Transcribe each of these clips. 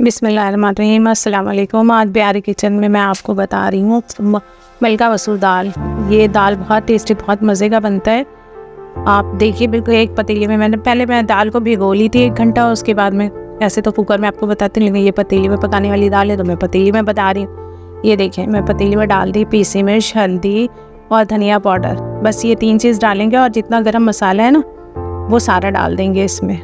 बिस्मिल्लाहिर्रहमानिर्रहीम। अस्सलाम वालेकुम। आज बिहारी किचन में मैं आपको बता रही हूँ मलका मसूर दाल। ये दाल बहुत टेस्टी, बहुत मज़े का बनता है। आप देखिए, बिल्कुल एक पतीले में मैं दाल को भिगो ली थी 1 घंटा। उसके बाद में ऐसे तो कुकर में आपको बताती हूँ, लेकिन ये पतीले में पकाने वाली दाल है तो मैं पतीले में बता रही हूँ। ये देखें, मैं पतीले में डाल दी पीसी मिर्च, हल्दी और धनिया पाउडर। बस ये 3 चीज़ डालेंगे और जितना गरम मसाला है ना वो सारा डाल देंगे इसमें।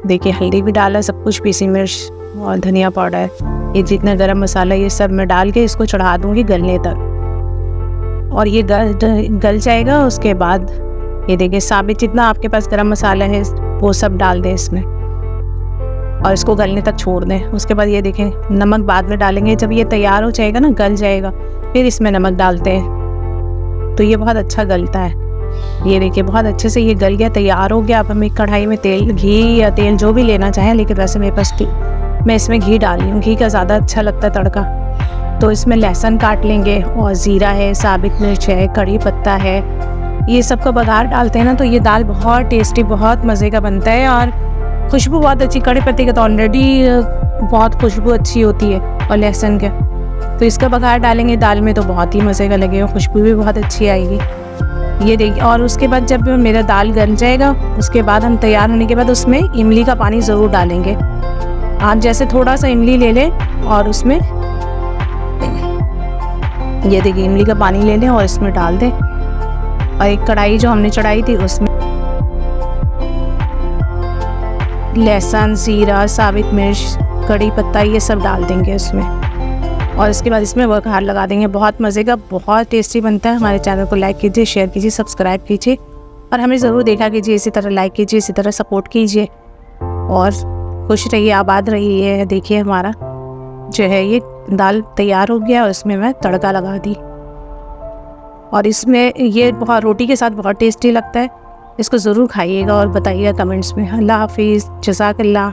देखिए, हल्दी भी डाला, सब कुछ, पीसी मिर्च और धनिया पाउडर, ये जितना गरम मसाला, ये सब मैं डाल के इसको चढ़ा दूँगी गलने तक। और ये गल जाएगा। उसके बाद ये देखिए, साबित जितना आपके पास गरम मसाला है वो सब डाल दें इसमें और इसको गलने तक छोड़ दें। उसके बाद ये देखें, नमक बाद में डालेंगे। जब ये तैयार हो जाएगा ना, गल जाएगा, फिर इसमें नमक डालते हैं तो ये बहुत अच्छा गलता है। ये देखिए, बहुत अच्छे से ये गल गया, तैयार हो गया। अब हम एक कढ़ाई में तेल, घी या तेल जो भी लेना चाहें, लेकिन वैसे मेरे पास मैं इसमें घी डाल रही हूँ। घी का ज़्यादा अच्छा लगता है तड़का। तो इसमें लहसुन काट लेंगे और ज़ीरा है, साबित मिर्च है, कड़ी पत्ता है, ये सब का बघार डालते हैं ना तो ये दाल बहुत टेस्टी, बहुत मज़े का बनता है। और खुशबू बहुत अच्छी, कड़ी पत्ते का तो ऑलरेडी बहुत खुशबू अच्छी होती है और लहसुन के, तो इसका बघार डालेंगे दाल में तो बहुत ही मज़े का लगेगा, खुशबू भी बहुत अच्छी आएगी। ये देखिए, और उसके बाद जब मेरा दाल गल जाएगा, उसके बाद हम तैयार होने के बाद उसमें इमली का पानी ज़रूर डालेंगे। आप जैसे थोड़ा सा इमली ले लें और उसमें ये देखिए इमली का पानी ले लें और इसमें डाल दें। और एक कढ़ाई जो हमने चढ़ाई थी उसमें लहसुन, जीरा, साबित मिर्च, कड़ी पत्ता, ये सब डाल देंगे उसमें। और इसके बाद इसमें बघार लगा देंगे। बहुत मज़े का, बहुत टेस्टी बनता है। हमारे चैनल को लाइक कीजिए, शेयर कीजिए, सब्सक्राइब कीजिए और हमें ज़रूर देखा कीजिए। इसी तरह लाइक कीजिए, इसी तरह सपोर्ट कीजिए और खुश रहिए, आबाद रहिए। देखिए, हमारा जो है ये दाल तैयार हो गया और इसमें मैं तड़का लगा दी। और इसमें ये बहुत रोटी के साथ बहुत टेस्टी लगता है। इसको ज़रूर खाइएगा और बताइएगा कमेंट्स में। अल्लाह हाफिज़, जज़ाकल्लाह।